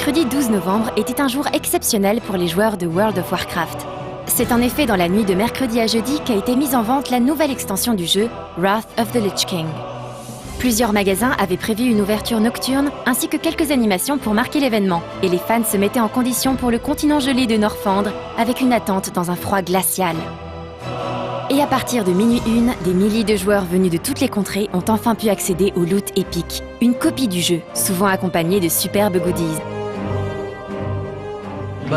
mercredi 12 novembre était un jour exceptionnel pour les joueurs de World of Warcraft. C'est en effet dans la nuit de mercredi à jeudi qu'a été mise en vente la nouvelle extension du jeu, Wrath of the Lich King. Plusieurs magasins avaient prévu une ouverture nocturne ainsi que quelques animations pour marquer l'événement, et les fans se mettaient en condition pour le continent gelé de Norfandre avec une attente dans un froid glacial. Et à partir de minuit 1, des milliers de joueurs venus de toutes les contrées ont enfin pu accéder au loot épique, une copie du jeu, souvent accompagnée de superbes goodies.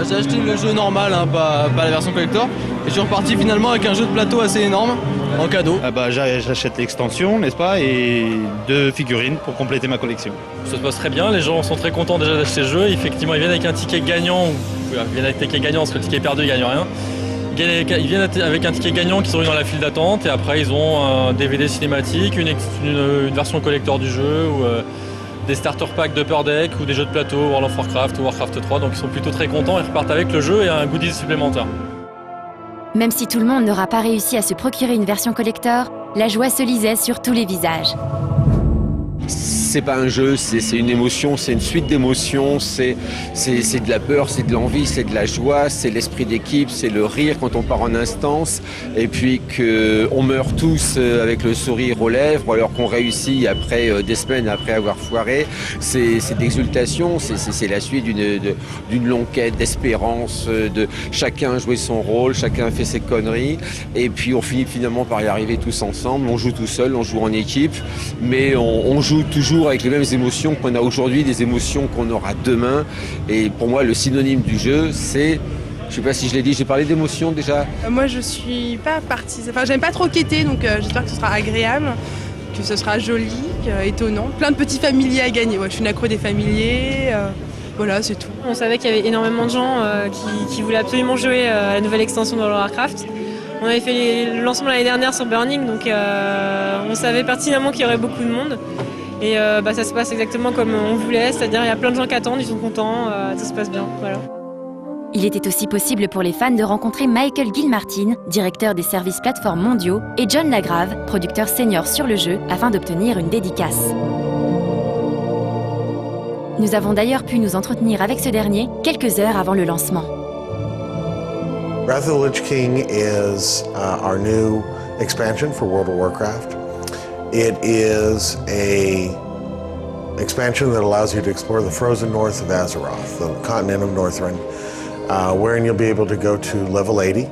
J'ai acheté le jeu normal, pas la version collector, et je suis reparti finalement avec un jeu de plateau assez énorme, en cadeau. J'achète l'extension, n'est-ce pas, et 2 figurines pour compléter ma collection. Ça se passe très bien, les gens sont très contents déjà d'acheter le jeu. Effectivement, ils viennent avec un ticket gagnant, parce que le ticket perdu, ils gagnent rien. Ils viennent avec un ticket gagnant qu'ils ont eu dans la file d'attente, et après ils ont un DVD cinématique, une version collector du jeu, ou des starter packs de Upper Deck, ou des jeux de plateau, World of Warcraft ou Warcraft 3, donc ils sont plutôt très contents, ils repartent avec le jeu et un goodies supplémentaire. Même si tout le monde n'aura pas réussi à se procurer une version collector, la joie se lisait sur tous les visages. C'est pas un jeu, c'est une émotion, c'est une suite d'émotions, c'est de la peur, c'est de l'envie, c'est de la joie, c'est l'esprit d'équipe, c'est le rire quand on part en instance, et puis qu'on meurt tous avec le sourire aux lèvres, alors qu'on réussit après des semaines après avoir foiré. C'est d'exultation, c'est la suite d'une longue quête d'espérance, de chacun jouer son rôle, chacun fait ses conneries, et puis on finit finalement par y arriver tous ensemble. On joue tout seul, on joue en équipe, mais on joue toujours avec les mêmes émotions qu'on a aujourd'hui, des émotions qu'on aura demain. Et pour moi, le synonyme du jeu, c'est, je sais pas si je l'ai dit, j'ai parlé d'émotions déjà. Moi, je suis pas partisane, j'aime pas trop quêter, donc j'espère que ce sera agréable, que ce sera joli, étonnant. Plein de petits familiers à gagner. Je suis une accro des familiers. Voilà, c'est tout. On savait qu'il y avait énormément de gens qui voulaient absolument jouer à la nouvelle extension de World of Warcraft. On avait fait le lancement l'année dernière sur Burning, donc on savait pertinemment qu'il y aurait beaucoup de monde. Et ça se passe exactement comme on voulait, c'est-à-dire il y a plein de gens qui attendent, ils sont contents, tout se passe bien. Voilà. Il était aussi possible pour les fans de rencontrer Michael Gilmartin, directeur des services plateformes mondiaux, et John Lagrave, producteur senior sur le jeu, afin d'obtenir une dédicace. Nous avons d'ailleurs pu nous entretenir avec ce dernier quelques heures avant le lancement. Wrath of the Lich King is our new expansion for World of Warcraft. It is an expansion that allows you to explore the frozen north of Azeroth, the continent of Northrend, wherein you'll be able to go to level 80.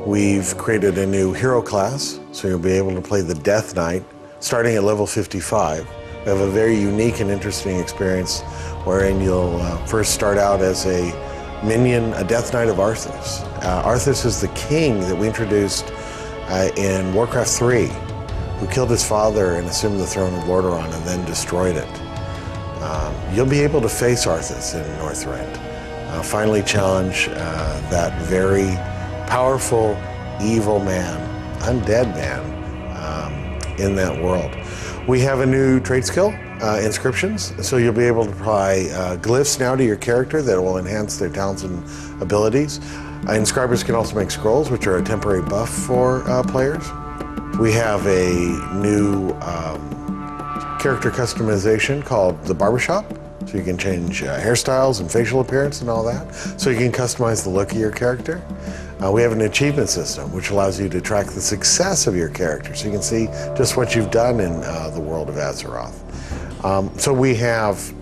We've created a new hero class, so you'll be able to play the Death Knight, starting at level 55. We have a very unique and interesting experience wherein you'll first start out as a minion, a Death Knight of Arthas. Arthas is the king that we introduced in Warcraft 3. Who killed his father and assumed the throne of Lordaeron and then destroyed it. You'll be able to face Arthas in Northrend, finally challenge that very powerful, evil man, undead man in that world. We have a new trade skill, inscriptions, so you'll be able to apply glyphs now to your character that will enhance their talents and abilities. Inscribers can also make scrolls, which are a temporary buff for players. We have a new character customization called the Barbershop. So you can change hairstyles and facial appearance and all that. So you can customize the look of your character. We have an achievement system which allows you to track the success of your character. So you can see just what you've done in the world of Azeroth. So we have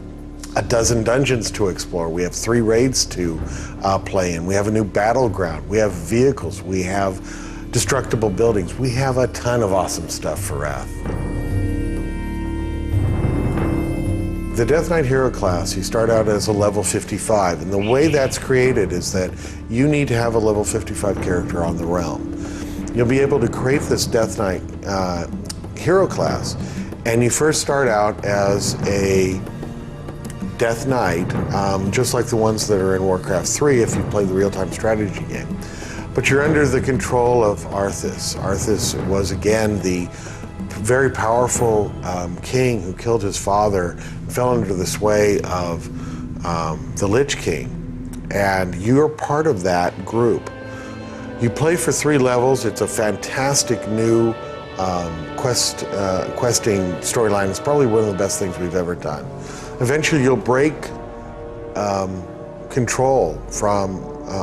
a dozen dungeons to explore. We have 3 raids to play in. We have a new battleground. We have vehicles. We have destructible buildings. We have a ton of awesome stuff for Wrath. The Death Knight hero class, you start out as a level 55, and the way that's created is that you need to have a level 55 character on the realm. You'll be able to create this Death Knight hero class, and you first start out as a Death Knight, just like the ones that are in Warcraft 3 if you play the real-time strategy game. But you're under the control of Arthas. Arthas was, again, the very powerful king who killed his father, fell under the sway of the Lich King. And you're part of that group. You play for 3 levels. It's a fantastic new questing storyline. It's probably one of the best things we've ever done. Eventually, you'll break control from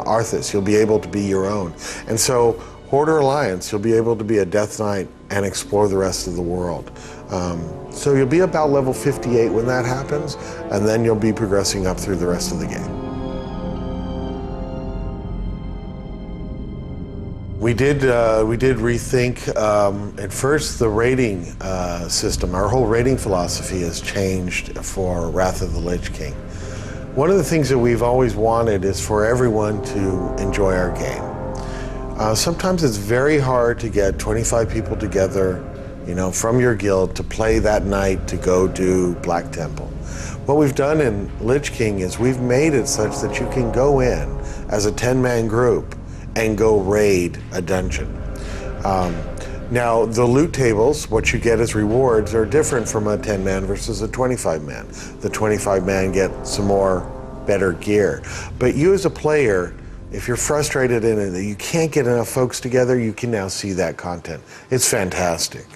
Arthas. You'll be able to be your own. And so, Horde or Alliance, you'll be able to be a Death Knight and explore the rest of the world. So you'll be about level 58 when that happens, and then you'll be progressing up through the rest of the game. We did rethink, at first, the rating system. Our whole rating philosophy has changed for Wrath of the Lich King. One of the things that we've always wanted is for everyone to enjoy our game. Sometimes it's very hard to get 25 people together, you know, from your guild to play that night to go do Black Temple. What we've done in Lich King is we've made it such that you can go in as a 10-man group and go raid a dungeon. Now, the loot tables, what you get as rewards, are different from a 10-man versus a 25-man. The 25-man get some more better gear. But you as a player, if you're frustrated in it that you can't get enough folks together, you can now see that content. It's fantastic.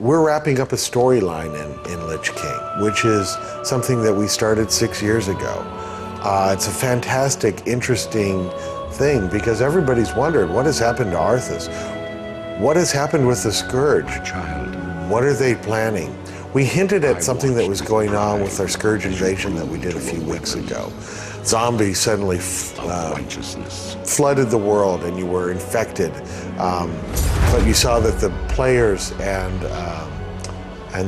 We're wrapping up a storyline in Lich King, which is something that we started 6 years ago. It's a fantastic, interesting thing because everybody's wondered what has happened to Arthas. What has happened with the Scourge? What are they planning? We hinted at something that was going on with our Scourge invasion that we did a few weeks ago. Zombies suddenly flooded the world and you were infected. But you saw that the players and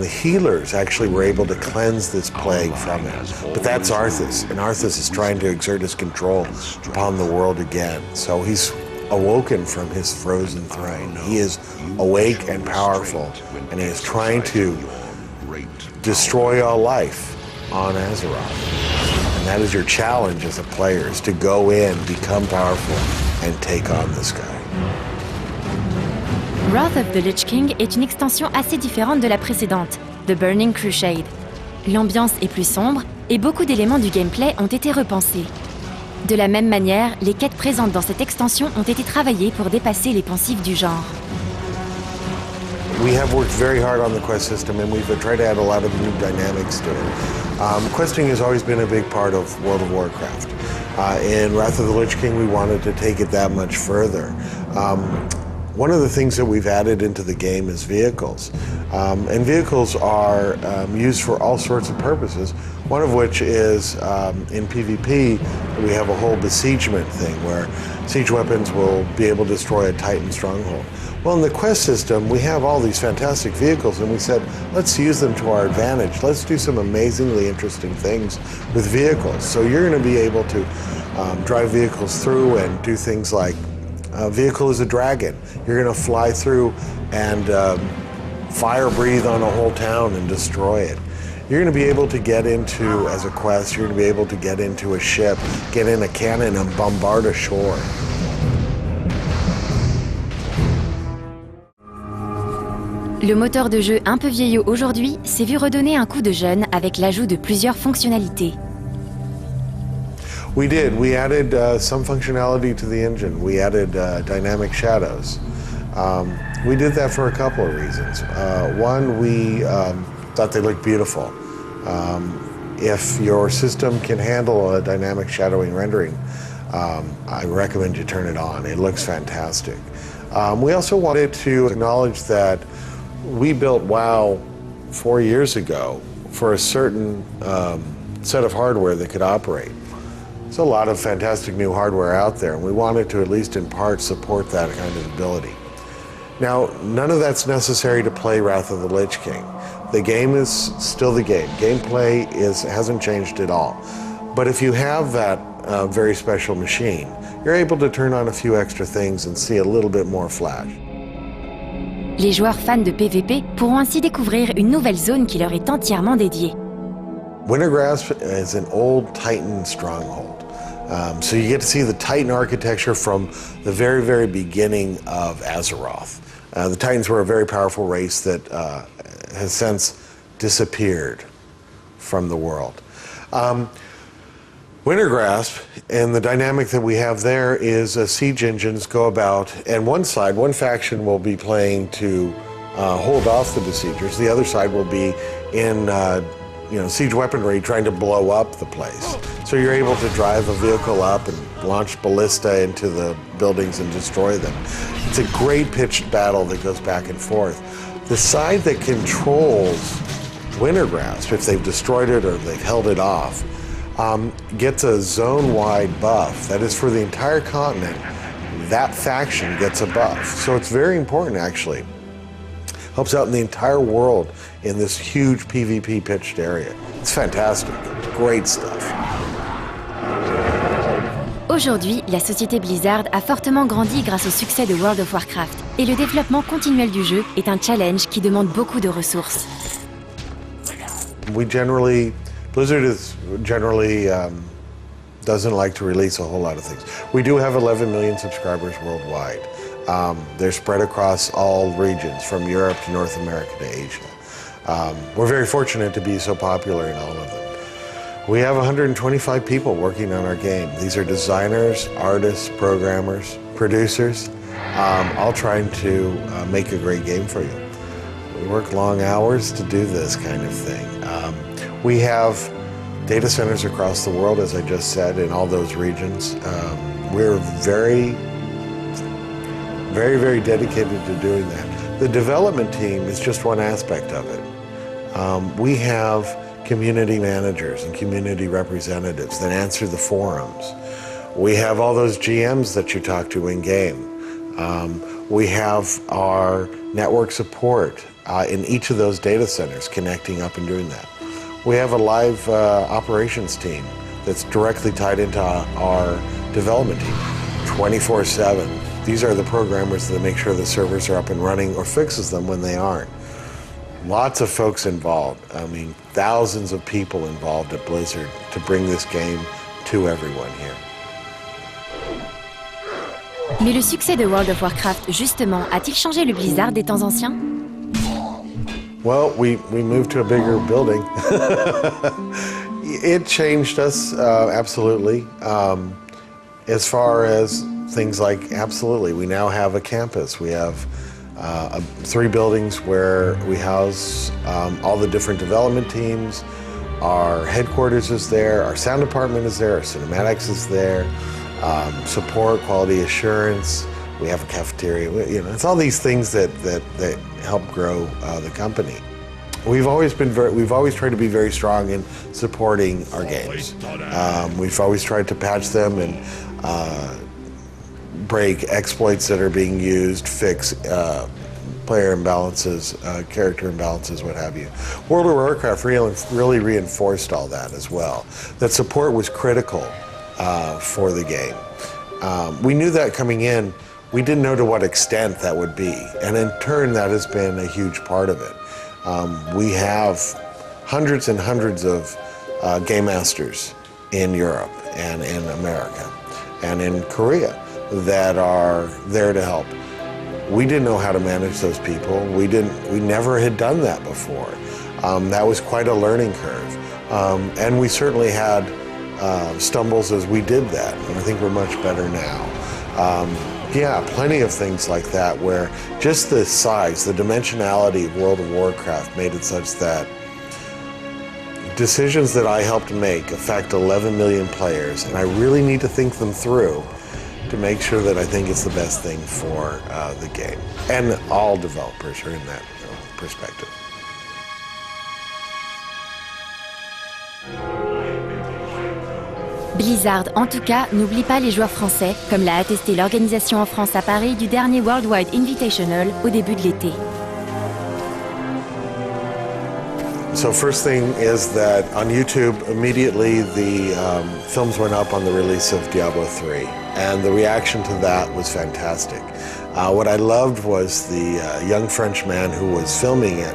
the healers actually were able to cleanse this plague from it. But that's Arthas, and Arthas is trying to exert his control upon the world again. So he's awoken from his frozen throne. He is awake and powerful, and he is trying to destroy all life on Azeroth. And that is your challenge as a player, is to go in, become powerful, and take on this guy. Wrath of the Lich King est une extension assez différente de la précédente, The Burning Crusade. L'ambiance est plus sombre et beaucoup d'éléments du gameplay ont été repensés. De la même manière, les quêtes présentes dans cette extension ont été travaillées pour dépasser les poncifs du genre. We have worked very hard on the quest system and we've tried to add a lot of new dynamics to it. Questing has always been a big part of World of Warcraft. In Wrath of the Lich King, we wanted to take it that much further. One of the things that we've added into the game is vehicles. And vehicles are used for all sorts of purposes, one of which is in PvP, we have a whole besiegement thing where siege weapons will be able to destroy a Titan stronghold. Well, in the quest system, we have all these fantastic vehicles, and we said, let's use them to our advantage. Let's do some amazingly interesting things with vehicles. So you're going to be able to drive vehicles through and do things like a vehicle is a dragon. You're going to fly through and fire breathe on a whole town and destroy it. You're going to be able to get into, as a quest, you're going to be able to get into a ship, get in a cannon and bombard a shore. Le moteur de jeu un peu vieillot aujourd'hui s'est vu redonner un coup de jeune avec l'ajout de plusieurs fonctionnalités. We did. We added some functionality to the engine. We added dynamic shadows. We did that for a couple of reasons. One, we thought they looked beautiful. If your system can handle a dynamic shadowing rendering, I recommend you turn it on. It looks fantastic. We also wanted to acknowledge that we built WoW 4 years ago for a certain set of hardware that could operate. There's a lot of fantastic new hardware out there, and we wanted to, at least in part, support that kind of ability. Now, none of that's necessary to play Wrath of the Lich King. The game is still the game. Gameplay hasn't changed at all. But if you have that very special machine, you're able to turn on a few extra things and see a little bit more flash. Les joueurs fans de PvP pourront ainsi découvrir une nouvelle zone qui leur est entièrement dédiée. Wintergrasp is an old Titan stronghold. So you get to see the Titan architecture from the very, very beginning of Azeroth. The Titans were a very powerful race that has since disappeared from the world. Wintergrasp, and the dynamic that we have there is siege engines go about, and one faction will be playing to hold off the besiegers. The other side will be in siege weaponry trying to blow up the place. So you're able to drive a vehicle up and launch ballista into the buildings and destroy them. It's a great pitched battle that goes back and forth. The side that controls Wintergrasp, if they've destroyed it or they've held it off, gets a zone-wide buff. That is for the entire continent. That faction gets a buff. So it's very important, actually. Helps out in the entire world in this huge PvP pitched area. It's fantastic. Great stuff. Aujourd'hui, la société Blizzard a fortement grandi grâce au succès de World of Warcraft. Et le développement continuel du jeu est un challenge qui demande beaucoup de ressources. Blizzard generally doesn't like to release a whole lot of things. We do have 11 million subscribers worldwide. They're spread across all regions, from Europe to North America to Asia. We're very fortunate to be so popular in all of them. We have 125 people working on our game. These are designers, artists, programmers, producers, all trying to make a great game for you. We work long hours to do this kind of thing. We have data centers across the world, as I just said, in all those regions. We're very, very dedicated to doing that. The development team is just one aspect of it. We have community managers and community representatives that answer the forums. We have all those GMs that you talk to in game. We have our network support in each of those data centers connecting up and doing that. We have a live operations team that's directly tied into our development team 24/7. These are the programmers that make sure the servers are up and running or fixes them when they aren't. Lots of folks involved. I mean, thousands of people involved at Blizzard to bring this game to everyone here. Mais le succès de World of Warcraft, justement, a-t-il changé le Blizzard des temps anciens? Well, we moved to a bigger building. It changed us, absolutely. As far as things like, absolutely, we now have a campus. We have 3 buildings where we house all the different development teams. Our headquarters is there, our sound department is there, our cinematics is there, support, quality assurance. We have a cafeteria. It's all these things that help grow the company. We've always tried to be very strong in supporting our games. We've always tried to patch them and break exploits that are being used, fix player imbalances, character imbalances, what have you. World of Warcraft really reinforced all that as well. That support was critical for the game. We knew that coming in. We didn't know to what extent that would be, and in turn that has been a huge part of it. We have hundreds and hundreds of game masters in Europe and in America and in Korea that are there to help. We didn't know how to manage those people. We never had done that before. That was quite a learning curve. And we certainly had stumbles as we did that, and I think we're much better now. Yeah, plenty of things like that where just the size, the dimensionality of World of Warcraft made it such that decisions that I helped make affect 11 million players, and I really need to think them through to make sure that I think it's the best thing for the game. And all developers are in that perspective. Blizzard, en tout cas, n'oublie pas les joueurs français, comme l'a attesté l'organisation en France à Paris du dernier Worldwide Invitational au début de l'été. So first thing is that on YouTube, immediately the films went up on the release of Diablo 3, and the reaction to that was fantastic. What I loved was the young French man who was filming it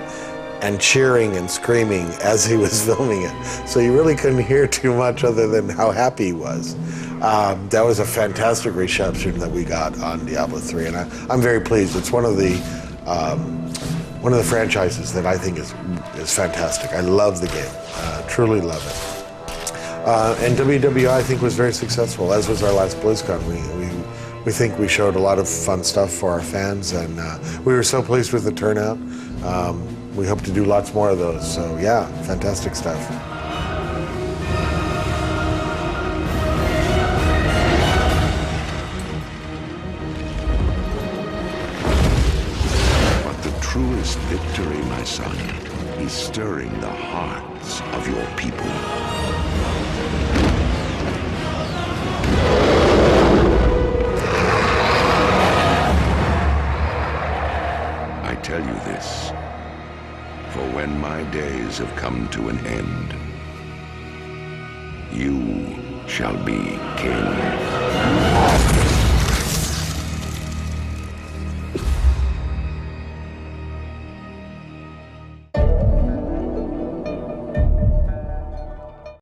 and cheering and screaming as he was filming it. So you really couldn't hear too much other than how happy he was. That was a fantastic reception that we got on Diablo 3, and I'm very pleased. It's one of the franchises that I think is fantastic. I love the game, truly love it. And WWI, I think, was very successful, as was our last BlizzCon. We think we showed a lot of fun stuff for our fans, and we were so pleased with the turnout. we hope to do lots more of those. So yeah, fantastic stuff. But the truest victory, my son, is stirring the hearts of your people. I tell you this, for when my days have come to an end, you shall be king.